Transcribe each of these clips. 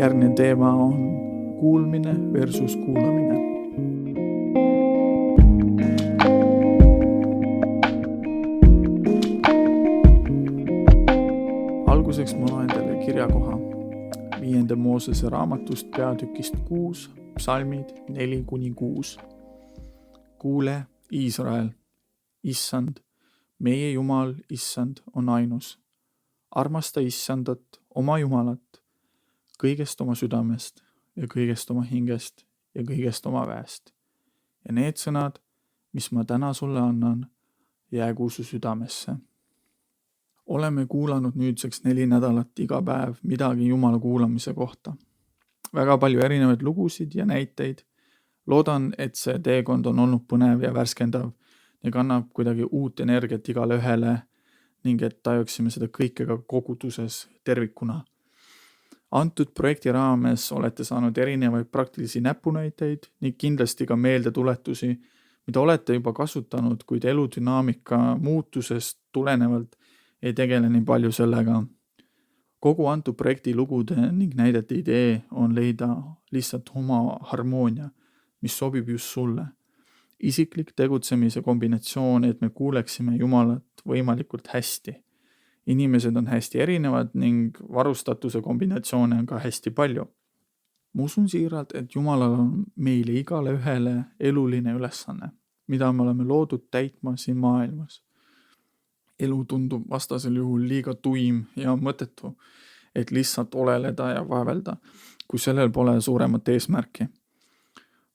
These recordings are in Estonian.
Järgmine teema on kuulmine versus kuulamine. Alguseks ma loen teile kirjakoha 5. Moosese raamatust peatükist 6, psalmid 4-6. Kuule, Iisrael, Issand, meie Jumal, Issand on ainus. Armasta Issandat, oma Jumalat, kõigest oma südamest ja kõigest oma hingest ja kõigest oma väest. Ja need sõnad, mis ma täna sulle annan, jäägu su südamesse. Oleme kuulanud nüüdseks 4 nädalat iga päev midagi Jumala kuulamise kohta. Väga palju erinevaid lugusid ja näiteid. Loodan, et see teekond on olnud põnev ja värskendav ja kannab kuidagi uut energiat igale ühele ning et tajuksime seda kõike ka koguduses tervikuna. Antud projekti raames olete saanud erinevaid praktilisi näpunäiteid ning kindlasti ka meeldetuletusi, mida olete juba kasutanud, kuid eludünaamika muutusest tulenevalt ei tegele nii palju sellega. Kogu antud projekti lugude ning näidete idee on leida lihtsalt oma harmoonia, mis sobib just sulle. Isiklik tegutsemise kombinatsioon, et me kuuleksime Jumalat võimalikult hästi. Inimesed on hästi erinevad ning varustatuse kombinatsioone on ka hästi palju. Ma usun siiralt, et Jumalal on meile igale ühele eluline ülesanne, mida me oleme loodud täitma siin maailmas. Elu tundub vastasel juhul liiga tuim ja mõttetu, et lihtsalt oleleda ja vaevelda, kui sellel pole suuremat eesmärki.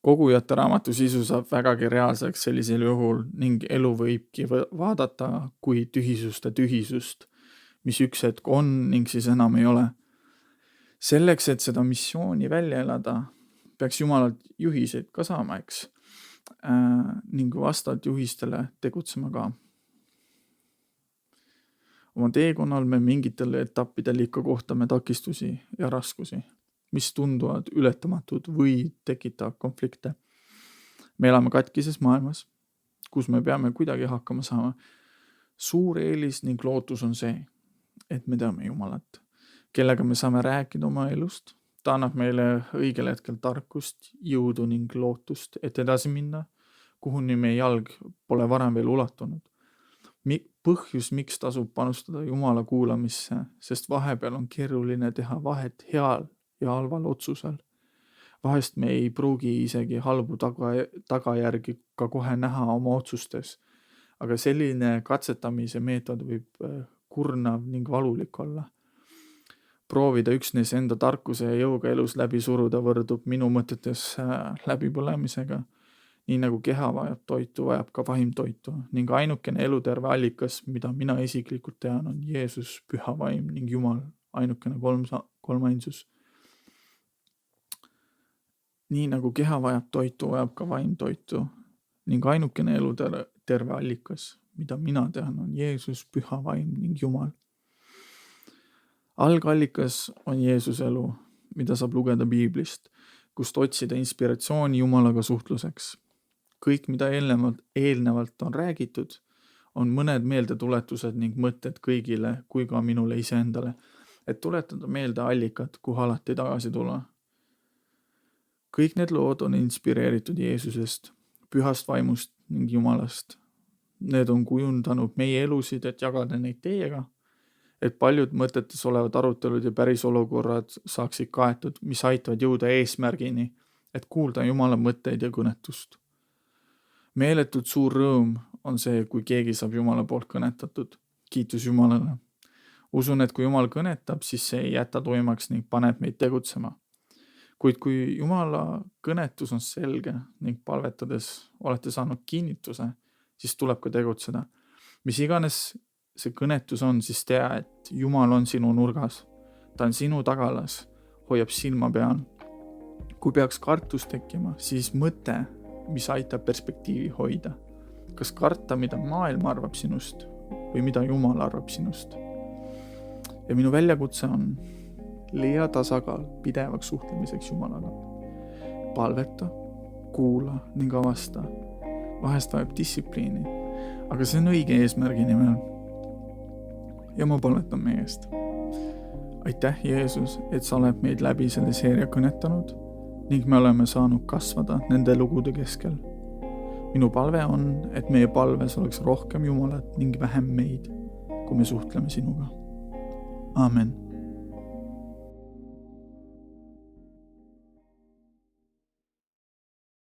Kogujate raamatu sisu saab vägagi reaalseks sellisel juhul ning elu võibki vaadata kui tühisuste tühisust, mis üks hetk on ning siis enam ei ole. Selleks, et seda missiooni välja elada, peaks Jumalalt juhiseid ka saama, eks, ning vastavalt juhistele tegutsema ka. Oma teekonnal me mingitel etappidel ikka kohtame takistusi ja raskusi, mis tunduvad ületamatud või tekitavad konflikte. Me elame katkises maailmas, kus me peame kuidagi hakkama saama. Suur eelis ning lootus on see, et me teame Jumalat, kellega me saame rääkida oma elust. Ta annab meile õigel hetkel tarkust, jõudu ning lootust, et edasi minna, kuhuni meie jalg pole varem veel ulatunud. Põhjus, miks tasub panustada Jumala kuulamisse, sest vahepeal on keeruline teha vahet heal ja halval otsusel. Vahest me ei pruugi isegi halbu tagajärgi ka kohe näha oma otsustes, aga selline katsetamise meetod võib kurnav ning valulik olla. Proovida üksnes enda tarkuse ja jõuga elus läbi suruda võrdub minu mõtetes läbipõlemisega. Nii nagu keha vajab toitu, vajab ka vaim toitu ning ainukene eluterve allikas, mida mina isiklikult tean, on Jeesus, Püha Vaim ning Jumal, ainukene kolmainsus. Nii nagu keha vajab toitu, vajab ka vaim toitu ning ainukene eluterve allikas, mida mina tean, on Jeesus, Püha Vaim ning Jumal. Algallikas on Jeesuse elu, mida saab lugeda Piiblist, kust otsida inspiratsiooni Jumalaga suhtluseks. Kõik, mida eelnevalt on räägitud, on mõned meeldetuletused ning mõtted kõigile kui ka minule iseendale, et tuletada meelde allikat, kuhu alati tagasi tulla. Kõik need lood on inspireeritud Jeesusest, Pühast Vaimust ning Jumalast. Need on kujundanud meie elusid, et jagada neid teiega, et paljud mõtetes olevad arutelud ja päris olukorrad saaksid kaetud, mis aitavad jõuda eesmärgini, et kuulda Jumala mõtteid ja kõnetust. Meeletult suur rõõm on see, kui keegi saab Jumala poolt kõnetatud. Kiitus Jumalale. Usun, et kui Jumal kõnetab, siis see ei jäta toimaks ning paneb meid tegutsema. Kuid kui Jumala kõnetus on selge ning palvetades olete saanud kinnituse, siis tuleb ka tegutseda. Mis iganes see kõnetus on, siis tea, et Jumal on sinu nurgas. Ta on sinu tagalas, hoiab silma peal. Kui peaks kartus tekkima, siis mõte, mis aitab perspektiivi hoida. Kas karta, mida maailm arvab sinust või mida Jumal arvab sinust? Ja minu väljakutse on leia tasakaal pidevaks suhtlemiseks Jumalaga. Palveta, kuula ning avasta. Vahest vajab distsipliini, aga see on õige eesmärgi nimel. Ja ma palvetan meie eest. aitäh, Jeesus, et sa oled meid läbi selle seeria kõnetanud ning me oleme saanud kasvada nende lugude keskel. Minu palve on, et meie palves oleks rohkem Jumalat ning vähem meid, kui me suhtleme sinuga. Aamen.